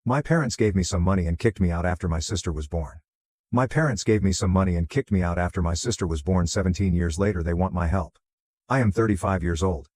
My parents gave me some money and kicked me out after my sister was born. My parents gave me some money and kicked me out after my sister was born. 17 years later they want my help. I am 35 years old.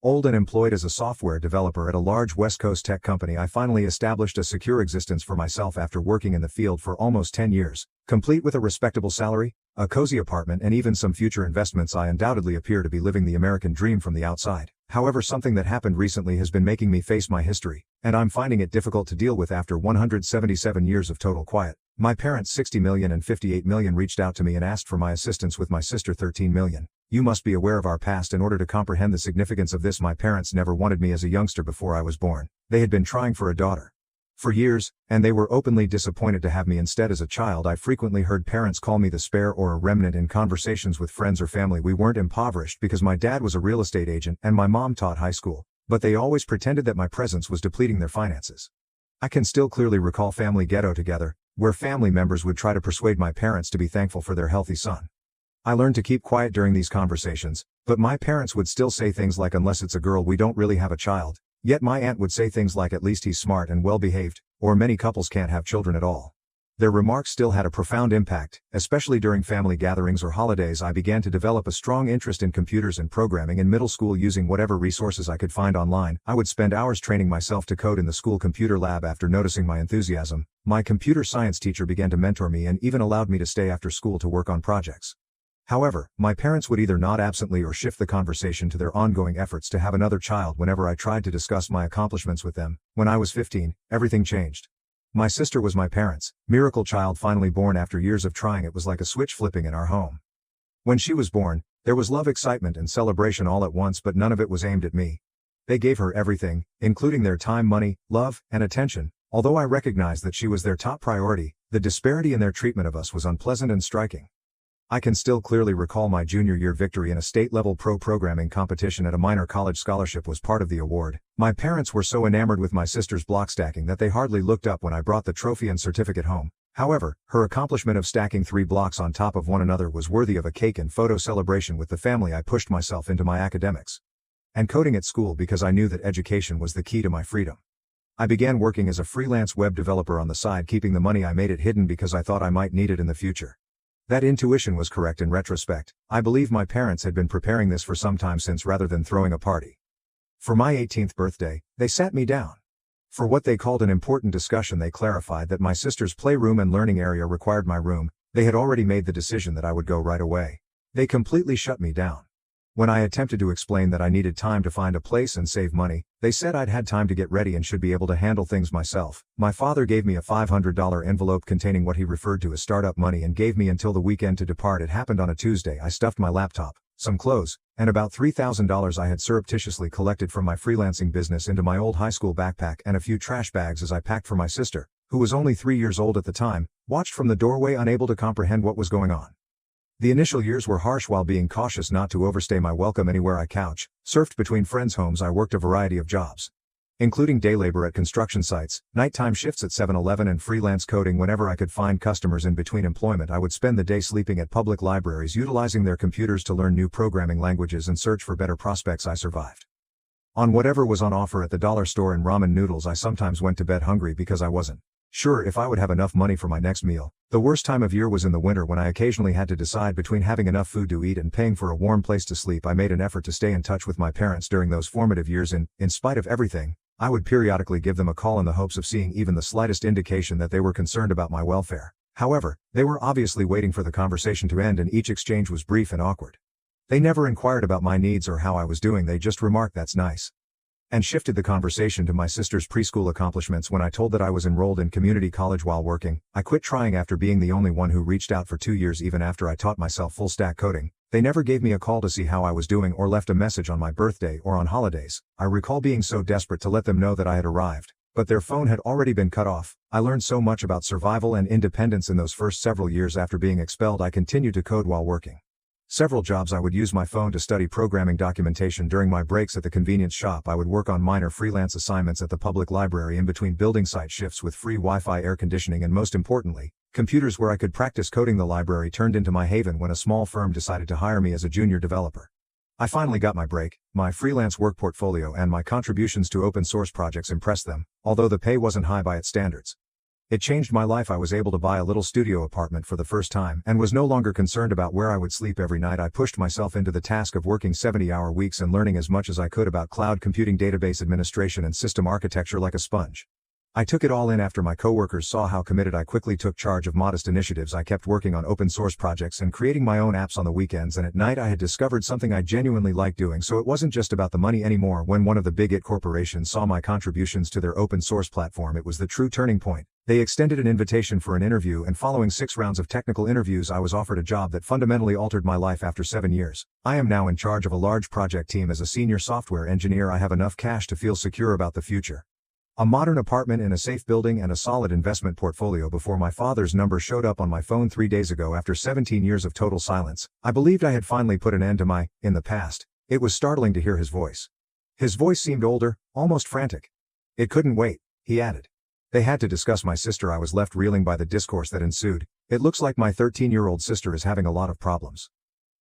Old and employed as a software developer at a large West Coast tech company. I finally established a secure existence for myself after working in the field for almost 10 years, complete with a respectable salary, a cozy apartment and even some future investments. I undoubtedly appear to be living the American dream from the outside. However, something that happened recently has been making me face my history, and I'm finding it difficult to deal with after 177 years of total quiet. My parents 60 million and 58 million reached out to me and asked for my assistance with my sister 13 million. You must be aware of our past in order to comprehend the significance of this. My parents never wanted me as a youngster before I was born. They had been trying for a daughter for years, and they were openly disappointed to have me instead. As a child, I frequently heard parents call me the spare or a remnant in conversations with friends or family. We weren't impoverished because my dad was a real estate agent and my mom taught high school, but they always pretended that my presence was depleting their finances. I can still clearly recall family get-together, where family members would try to persuade my parents to be thankful for their healthy son. I learned to keep quiet during these conversations, but my parents would still say things like, unless it's a girl we don't really have a child. Yet my aunt would say things like, at least he's smart and well-behaved, or many couples can't have children at all. Their remarks still had a profound impact, especially during family gatherings or holidays. I began to develop a strong interest in computers and programming in middle school. Using whatever resources I could find online, I would spend hours training myself to code in the school computer lab. After noticing my enthusiasm, my computer science teacher began to mentor me and even allowed me to stay after school to work on projects. However, my parents would either nod absently or shift the conversation to their ongoing efforts to have another child whenever I tried to discuss my accomplishments with them. When I was 15, everything changed. My sister was my parents' miracle child, finally born after years of trying. It was like a switch flipping in our home. When she was born, there was love, excitement and celebration all at once, but none of it was aimed at me. They gave her everything, including their time, money, love, and attention. Although I recognized that she was their top priority, the disparity in their treatment of us was unpleasant and striking. I can still clearly recall my junior year victory in a state-level programming competition at a minor college. Scholarship was part of the award. My parents were so enamored with my sister's block stacking that they hardly looked up when I brought the trophy and certificate home. However, her accomplishment of stacking 3 blocks on top of one another was worthy of a cake and photo celebration with the family. I pushed myself into my academics and coding at school because I knew that education was the key to my freedom. I began working as a freelance web developer on the side, keeping the money I made it hidden because I thought I might need it in the future. That intuition was correct in retrospect. I believe my parents had been preparing this for some time since, rather than throwing a party for my 18th birthday, they sat me down for what they called an important discussion. They clarified that my sister's playroom and learning area required my room. They had already made the decision that I would go right away. They completely shut me down. When I attempted to explain that I needed time to find a place and save money, they said I'd had time to get ready and should be able to handle things myself. My father gave me a $500 envelope containing what he referred to as startup money and gave me until the weekend to depart. It happened on a Tuesday. I stuffed my laptop, some clothes, and about $3,000 I had surreptitiously collected from my freelancing business into my old high school backpack and a few trash bags. As I packed for my sister, who was only 3 years old at the time, watched from the doorway, unable to comprehend what was going on. The initial years were harsh. While being cautious not to overstay my welcome anywhere I couch surfed between friends' homes, I worked a variety of jobs, including day labor at construction sites, nighttime shifts at 7-Eleven and freelance coding whenever I could find customers. In between employment, I would spend the day sleeping at public libraries, utilizing their computers to learn new programming languages and search for better prospects. I survived on whatever was on offer at the dollar store and ramen noodles. I sometimes went to bed hungry because I wasn't sure if I would have enough money for my next meal. The worst time of year was in the winter, when I occasionally had to decide between having enough food to eat and paying for a warm place to sleep. I made an effort to stay in touch with my parents during those formative years, and, in spite of everything, I would periodically give them a call in the hopes of seeing even the slightest indication that they were concerned about my welfare. However, they were obviously waiting for the conversation to end, and each exchange was brief and awkward. They never inquired about my needs or how I was doing. They just remarked, "That's nice," and shifted the conversation to my sister's preschool accomplishments. When I told that I was enrolled in community college while working, I quit trying after being the only one who reached out for 2 years. Even after I taught myself full stack coding, they never gave me a call to see how I was doing or left a message on my birthday or on holidays. I recall being so desperate to let them know that I had arrived, but their phone had already been cut off. I learned so much about survival and independence in those first several years. After being expelled, I continued to code while working several jobs. I would use my phone to study programming documentation during my breaks at the convenience shop. I would work on minor freelance assignments at the public library in between building site shifts with free Wi-Fi, air conditioning, and most importantly, computers where I could practice coding. The library turned into my haven when a small firm decided to hire me as a junior developer. I finally got my break. My freelance work portfolio and my contributions to open source projects impressed them, although the pay wasn't high by its standards. It changed my life. I was able to buy a little studio apartment for the first time and was no longer concerned about where I would sleep every night. I pushed myself into the task of working 70-hour weeks and learning as much as I could about cloud computing, database administration, and system architecture like a sponge. I took it all in. After my coworkers saw how committed I quickly took charge of modest initiatives. I kept working on open source projects and creating my own apps on the weekends, and at night I had discovered something I genuinely liked doing, so it wasn't just about the money anymore. When one of the big IT corporations saw my contributions to their open source platform, it was the true turning point. They extended an invitation for an interview, and following 6 rounds of technical interviews I was offered a job that fundamentally altered my life. After 7 years, I am now in charge of a large project team as a senior software engineer. I have enough cash to feel secure about the future. A modern apartment in a safe building and a solid investment portfolio. Before my father's number showed up on my phone 3 days ago after 17 years of total silence, I believed I had finally put an end to my, in the past. It was startling to hear his voice. His voice seemed older, almost frantic. It couldn't wait, he added. They had to discuss my sister. I was left reeling by the discourse that ensued. It looks like my 13-year-old sister is having a lot of problems.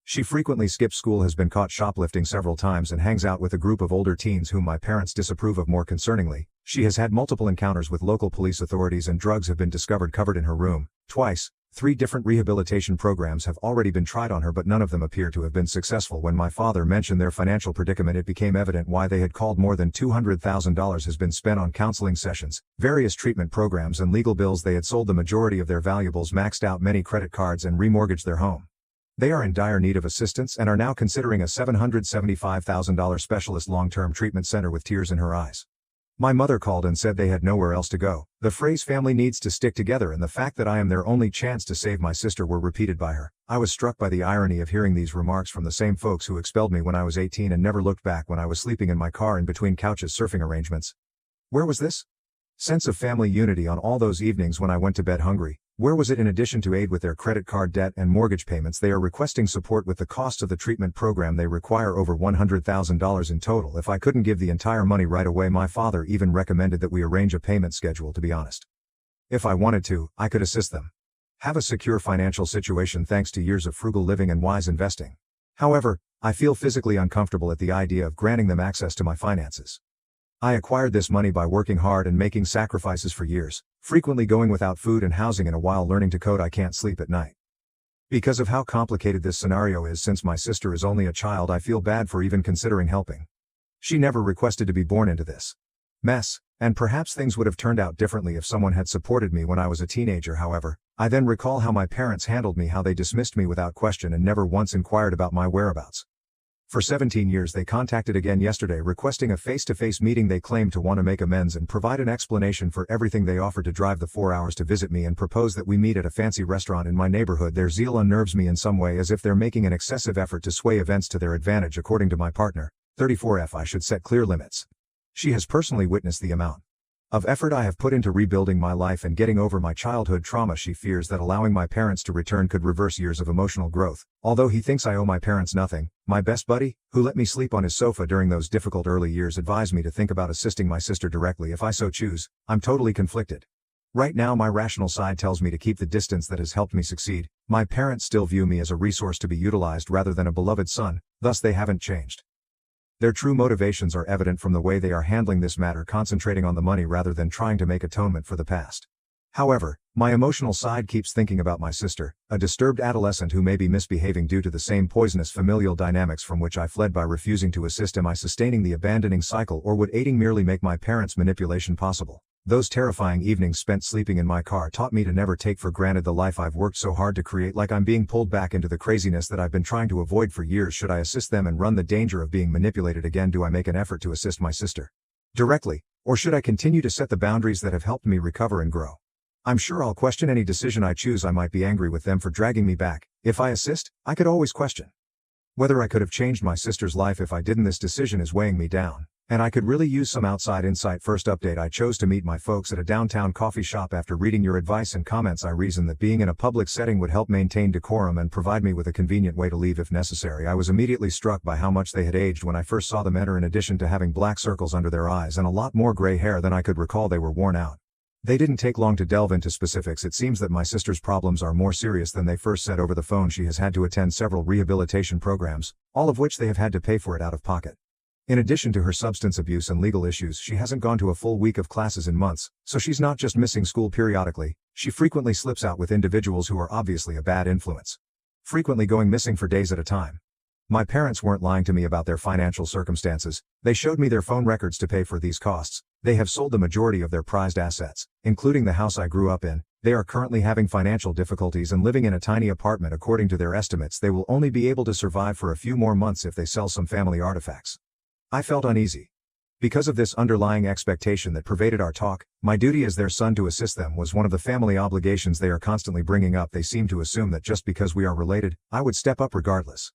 She frequently skips school, has been caught shoplifting several times, and hangs out with a group of older teens whom my parents disapprove of. More concerningly, she has had multiple encounters with local police authorities, and drugs have been discovered covered in her room. Twice, 3 different rehabilitation programs have already been tried on her, but none of them appear to have been successful. When my father mentioned their financial predicament, it became evident why they had called. More than $200,000 has been spent on counseling sessions, various treatment programs, and legal bills. They had sold the majority of their valuables, maxed out many credit cards, and remortgaged their home. They are in dire need of assistance and are now considering a $775,000 specialist long-term treatment center. With tears in her eyes, my mother called and said they had nowhere else to go. The phrase "family needs to stick together" and the fact that I am their only chance to save my sister were repeated by her. I was struck by the irony of hearing these remarks from the same folks who expelled me when I was 18 and never looked back when I was sleeping in my car in between couches surfing arrangements. Where was this sense of family unity on all those evenings when I went to bed hungry? Where was it? In addition to aid with their credit card debt and mortgage payments, they are requesting support with the cost of the treatment program. They require over $100,000 in total. If I couldn't give the entire money right away, my father even recommended that we arrange a payment schedule. To be honest, if I wanted to, I could assist them have a secure financial situation thanks to years of frugal living and wise investing. However, I feel physically uncomfortable at the idea of granting them access to my finances. I acquired this money by working hard and making sacrifices for years, frequently going without food and housing, and while learning to code I can't sleep at night. Because of how complicated this scenario is, since my sister is only a child, I feel bad for even considering helping. She never requested to be born into this mess, and perhaps things would have turned out differently if someone had supported me when I was a teenager. However, I then recall how my parents handled me, how they dismissed me without question and never once inquired about my whereabouts. For 17 years they contacted again yesterday requesting a face-to-face meeting. They claimed to want to make amends and provide an explanation for everything. They offered to drive the 4 hours to visit me and propose that we meet at a fancy restaurant in my neighborhood. Their zeal unnerves me in some way, as if they're making an excessive effort to sway events to their advantage. According to my partner, 34F, I should set clear limits. She has personally witnessed the amount of effort I have put into rebuilding my life and getting over my childhood trauma. She fears that allowing my parents to return could reverse years of emotional growth. Although he thinks I owe my parents nothing, my best buddy, who let me sleep on his sofa during those difficult early years, advised me to think about assisting my sister directly if I so choose. I'm totally conflicted. Right now my rational side tells me to keep the distance that has helped me succeed. My parents still view me as a resource to be utilized rather than a beloved son, thus they haven't changed. Their true motivations are evident from the way they are handling this matter, concentrating on the money rather than trying to make atonement for the past. However, my emotional side keeps thinking about my sister, a disturbed adolescent who may be misbehaving due to the same poisonous familial dynamics from which I fled by refusing to assist. Am I sustaining the abandoning cycle, or would aiding merely make my parents' manipulation possible? Those terrifying evenings spent sleeping in my car taught me to never take for granted the life I've worked so hard to create, like I'm being pulled back into the craziness that I've been trying to avoid for years. Should I assist them and run the danger of being manipulated again? Do I make an effort to assist my sister directly, or should I continue to set the boundaries that have helped me recover and grow? I'm sure I'll question any decision I choose. I might be angry with them for dragging me back. If I assist, I could always question whether I could have changed my sister's life if I didn't. This decision is weighing me down, and I could really use some outside insight. First update: I chose to meet my folks at a downtown coffee shop. After reading your advice and comments, I reasoned that being in a public setting would help maintain decorum and provide me with a convenient way to leave if necessary. I was immediately struck by how much they had aged when I first saw them enter. In addition to having black circles under their eyes and a lot more gray hair than I could recall, they were worn out. They didn't take long to delve into specifics. It seems that my sister's problems are more serious than they first said over the phone. She has had to attend several rehabilitation programs, all of which they have had to pay for it out of pocket. In addition to her substance abuse and legal issues, she hasn't gone to a full week of classes in months, so she's not just missing school periodically, she frequently slips out with individuals who are obviously a bad influence. Frequently going missing for days at a time. My parents weren't lying to me about their financial circumstances, they showed me their phone records to pay for these costs. They have sold the majority of their prized assets, including the house I grew up in. They are currently having financial difficulties and living in a tiny apartment. According to their estimates, they will only be able to survive for a few more months if they sell some family artifacts. I felt uneasy. Because of this underlying expectation that pervaded our talk, my duty as their son to assist them was one of the family obligations they are constantly bringing up. They seem to assume that just because we are related, I would step up regardless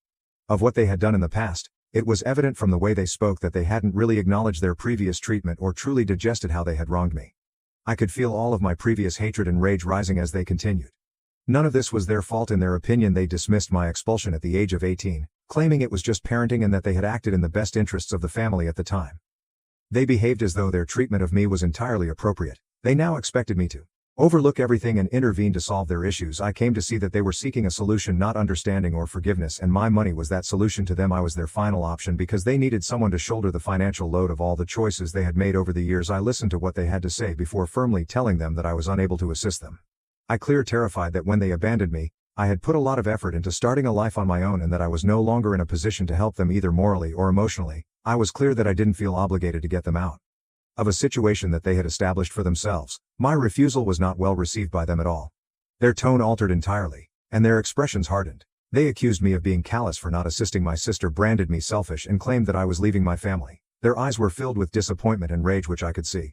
of what they had done in the past. It was evident from the way they spoke that they hadn't really acknowledged their previous treatment or truly digested how they had wronged me. I could feel all of my previous hatred and rage rising as they continued. None of this was their fault. In their opinion, they dismissed my expulsion at the age of 18, claiming it was just parenting and that they had acted in the best interests of the family at the time. They behaved as though their treatment of me was entirely appropriate. They now expected me to overlook everything and intervene to solve their issues. I came to see that they were seeking a solution, not understanding or forgiveness, and my money was that solution to them. I was their final option because they needed someone to shoulder the financial load of all the choices they had made over the years. I listened to what they had to say before firmly telling them that I was unable to assist them. I clear terrified that when they abandoned me, I had put a lot of effort into starting a life on my own and that I was no longer in a position to help them either morally or emotionally. I was clear that I didn't feel obligated to get them out of a situation that they had established for themselves. My refusal was not well received by them at all. Their tone altered entirely, and their expressions hardened. They accused me of being callous for not assisting my sister, branded me selfish, and claimed that I was leaving my family. Their eyes were filled with disappointment and rage, which I could see.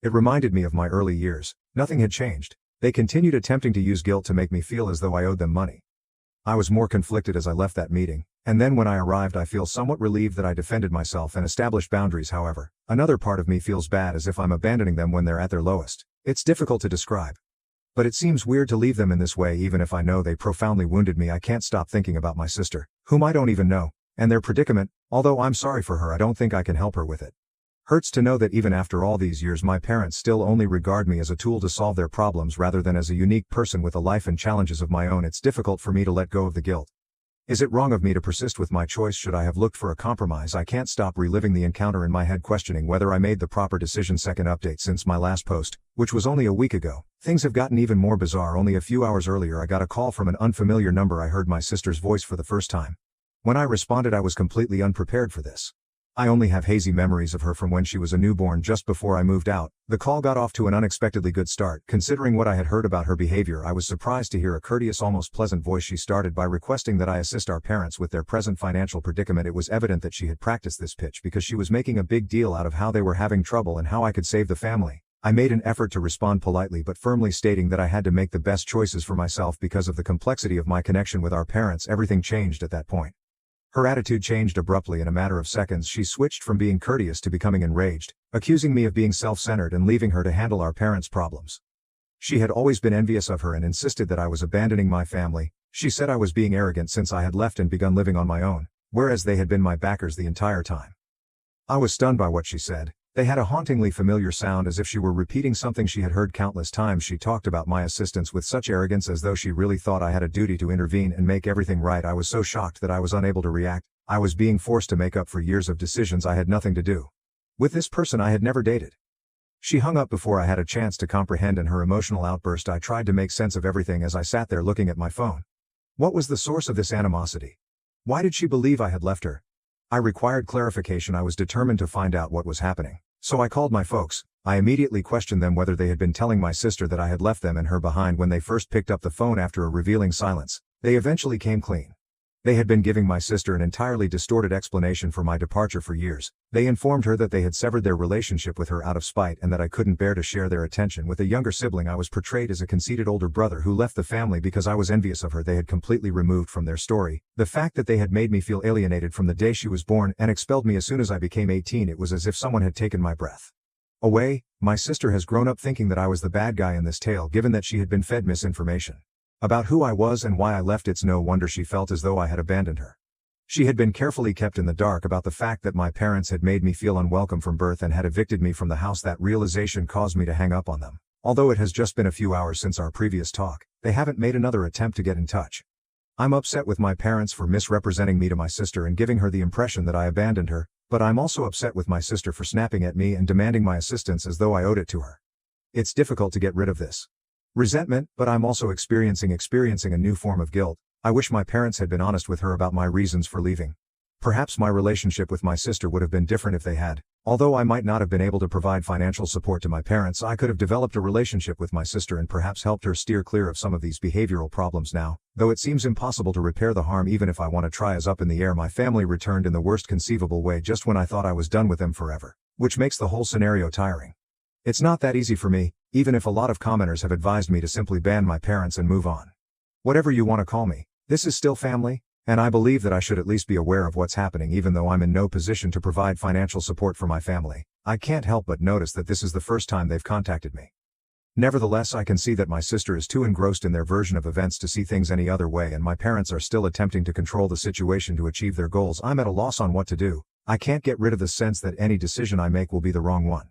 It reminded me of my early years. Nothing had changed. They continued attempting to use guilt to make me feel as though I owed them money. I was more conflicted as I left that meeting, and then when I arrived I feel somewhat relieved that I defended myself and established boundaries. However, another part of me feels bad, as if I'm abandoning them when they're at their lowest. It's difficult to describe. But it seems weird to leave them in this way even if I know they profoundly wounded me. I can't stop thinking about my sister, whom I don't even know, and their predicament. Although I'm sorry for her, I don't think I can help her with it. Hurts to know that even after all these years my parents still only regard me as a tool to solve their problems rather than as a unique person with a life and challenges of my own. It's difficult for me to let go of the guilt. Is it wrong of me to persist with my choice? Should I have looked for a compromise? I can't stop reliving the encounter in my head, questioning whether I made the proper decision. Second update since my last post, which was only a week ago. Things have gotten even more bizarre. Only a few hours earlier I got a call from an unfamiliar number. I heard my sister's voice for the first time. When I responded, I was completely unprepared for this. I only have hazy memories of her from when she was a newborn just before I moved out. The call got off to an unexpectedly good start. Considering what I had heard about her behavior, I was surprised to hear a courteous, almost pleasant voice. She started by requesting that I assist our parents with their present financial predicament. It was evident that she had practiced this pitch because she was making a big deal out of how they were having trouble and how I could save the family. I made an effort to respond politely but firmly, stating that I had to make the best choices for myself because of the complexity of my connection with our parents. Everything changed at that point. Her attitude changed abruptly. In a matter of seconds she switched from being courteous to becoming enraged, accusing me of being self-centered and leaving her to handle our parents' problems. She had always been envious of her and insisted that I was abandoning my family. She said I was being arrogant since I had left and begun living on my own, whereas they had been my backers the entire time. I was stunned by what she said. They had a hauntingly familiar sound, as if she were repeating something she had heard countless times. She talked about my assistance with such arrogance, as though she really thought I had a duty to intervene and make everything right. I was so shocked that I was unable to react. I was being forced to make up for years of decisions I had nothing to do with. This person I had never dated. She hung up before I had a chance to comprehend. In her emotional outburst I tried to make sense of everything as I sat there looking at my phone. What was the source of this animosity? Why did she believe I had left her? I required clarification. I was determined to find out what was happening. So I called my folks. I immediately questioned them whether they had been telling my sister that I had left them and her behind when they first picked up the phone after a revealing silence. They eventually came clean. They had been giving my sister an entirely distorted explanation for my departure for years. They informed her that they had severed their relationship with her out of spite and that I couldn't bear to share their attention with a younger sibling. I was portrayed as a conceited older brother who left the family because I was envious of her. They had completely removed from their story the fact that they had made me feel alienated from the day she was born and expelled me as soon as I became 18. It was as if someone had taken my breath away. My sister has grown up thinking that I was the bad guy in this tale, given that she had been fed misinformation about who I was and why I left. It's no wonder she felt as though I had abandoned her. She had been carefully kept in the dark about the fact that my parents had made me feel unwelcome from birth and had evicted me from the house. That realization caused me to hang up on them. Although it has just been a few hours since our previous talk, they haven't made another attempt to get in touch. I'm upset with my parents for misrepresenting me to my sister and giving her the impression that I abandoned her. But I'm also upset with my sister for snapping at me and demanding my assistance as though I owed it to her. It's difficult to get rid of this resentment, but I'm also experiencing a new form of guilt. I wish my parents had been honest with her about my reasons for leaving. Perhaps my relationship with my sister would have been different if they had. Although I might not have been able to provide financial support to my parents, I could have developed a relationship with my sister and perhaps helped her steer clear of some of these behavioral problems now. Though it seems impossible to repair the harm even if I want to try. As up in the air, my family returned in the worst conceivable way just when I thought I was done with them forever, which makes the whole scenario tiring. It's not that easy for me, even if a lot of commenters have advised me to simply ban my parents and move on. Whatever you want to call me, this is still family. And I believe that I should at least be aware of what's happening even though I'm in no position to provide financial support for my family. I can't help but notice that this is the first time they've contacted me. Nevertheless, I can see that my sister is too engrossed in their version of events to see things any other way, and my parents are still attempting to control the situation to achieve their goals. I'm at a loss on what to do. I can't get rid of the sense that any decision I make will be the wrong one.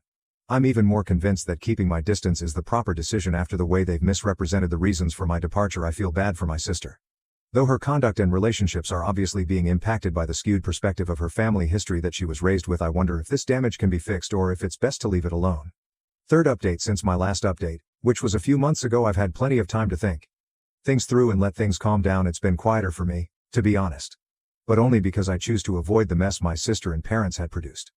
I'm even more convinced that keeping my distance is the proper decision after the way they've misrepresented the reasons for my departure. I feel bad for my sister. Though her conduct and relationships are obviously being impacted by the skewed perspective of her family history that she was raised with, I wonder if this damage can be fixed or if it's best to leave it alone. Third update. Since my last update, which was a few months ago, I've had plenty of time to think things through and let things calm down. It's been quieter for me, to be honest. But only because I choose to avoid the mess my sister and parents had produced.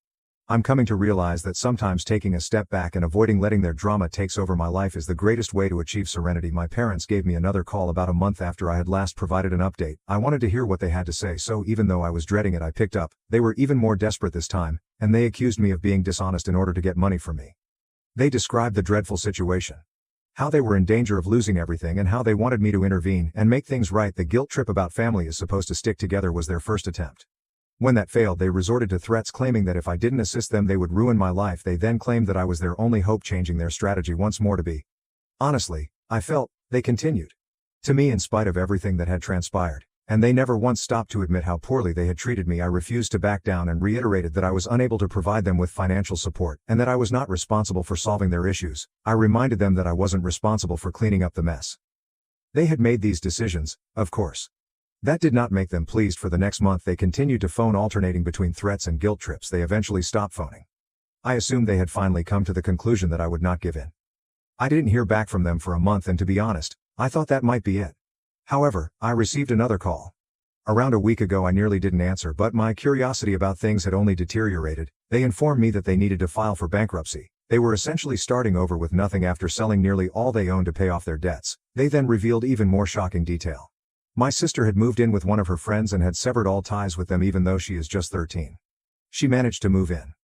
I'm coming to realize that sometimes taking a step back and avoiding letting their drama takes over my life is the greatest way to achieve serenity. My parents gave me another call about a month after I had last provided an update. I wanted to hear what they had to say, so even though I was dreading it, I picked up. They were even more desperate this time, and they accused me of being dishonest in order to get money from me. They described the dreadful situation. How they were in danger of losing everything and how they wanted me to intervene and make things right. The guilt trip about family is supposed to stick together was their first attempt. When that failed, they resorted to threats, claiming that if I didn't assist them they would ruin my life. They then claimed that I was their only hope, changing their strategy once more to be. Honestly, I felt, they continued to me in spite of everything that had transpired, and they never once stopped to admit how poorly they had treated me. I refused to back down and reiterated that I was unable to provide them with financial support and that I was not responsible for solving their issues. I reminded them that I wasn't responsible for cleaning up the mess. They had made these decisions, of course. That did not make them pleased. For the next month they continued to phone, alternating between threats and guilt trips. They eventually stopped phoning. I assumed they had finally come to the conclusion that I would not give in. I didn't hear back from them for a month, and to be honest, I thought that might be it. However, I received another call. Around a week ago. I nearly didn't answer, but my curiosity about things had only deteriorated. They informed me that they needed to file for bankruptcy. They were essentially starting over with nothing after selling nearly all they owned to pay off their debts. They then revealed even more shocking detail. My sister had moved in with one of her friends and had severed all ties with them even though she is just 13. She managed to move in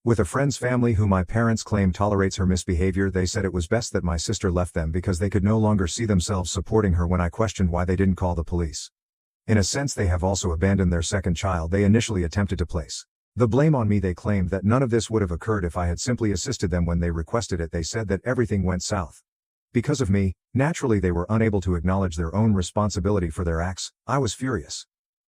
with a friend's family who my parents claim tolerates her misbehavior. They said it was best that my sister left them because they could no longer see themselves supporting her. When I questioned why they didn't call the police. In a sense, they have also abandoned their second child they initially attempted to place the blame on me. They claimed that none of this would have occurred if I had simply assisted them when they requested it. They said that everything went south because of me. Naturally, they were unable to acknowledge their own responsibility for their acts. I was furious.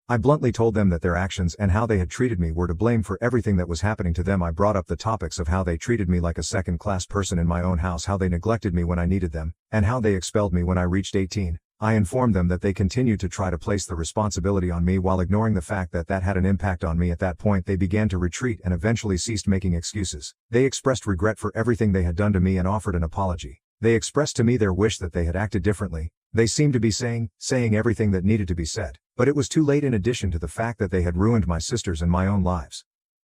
I bluntly told them that their actions and how they had treated me were to blame for everything that was happening to them. I brought up the topics of how they treated me like a second-class person in my own house, how they neglected me when I needed them, and how they expelled me when I reached 18. I informed them that they continued to try to place the responsibility on me while ignoring the fact that that had an impact on me. At that point, they began to retreat and eventually ceased making excuses. They expressed regret for everything they had done to me and offered an apology. They expressed to me their wish that they had acted differently. They seemed to be saying everything that needed to be said, but it was too late. In addition to the fact that they had ruined my sister's and my own lives,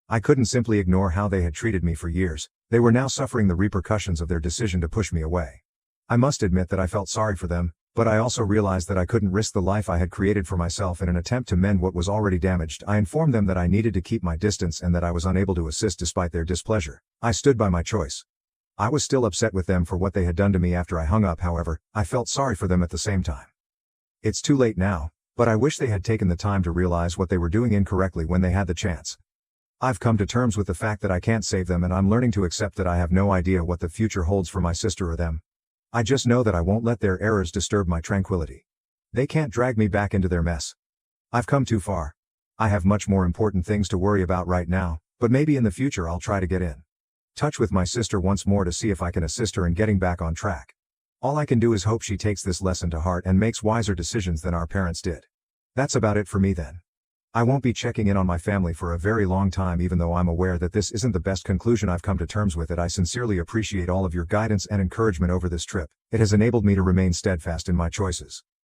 I couldn't simply ignore how they had treated me for years. They were now suffering the repercussions of their decision to push me away. I must admit that I felt sorry for them, but I also realized that I couldn't risk the life I had created for myself in an attempt to mend what was already damaged. I informed them that I needed to keep my distance and that I was unable to assist despite their displeasure. I stood by my choice. I was still upset with them for what they had done to me after I hung up. However, I felt sorry for them at the same time. It's too late now, but I wish they had taken the time to realize what they were doing incorrectly when they had the chance. I've come to terms with the fact that I can't save them, and I'm learning to accept that I have no idea what the future holds for my sister or them. I just know that I won't let their errors disturb my tranquility. They can't drag me back into their mess. I've come too far. I have much more important things to worry about right now, but maybe in the future I'll try to get in touch with my sister once more to see if I can assist her in getting back on track. All I can do is hope she takes this lesson to heart and makes wiser decisions than our parents did. That's about it for me then. I won't be checking in on my family for a very long time, even though I'm aware that this isn't the best conclusion. I've come to terms with it. I sincerely appreciate all of your guidance and encouragement over this trip. It has enabled me to remain steadfast in my choices.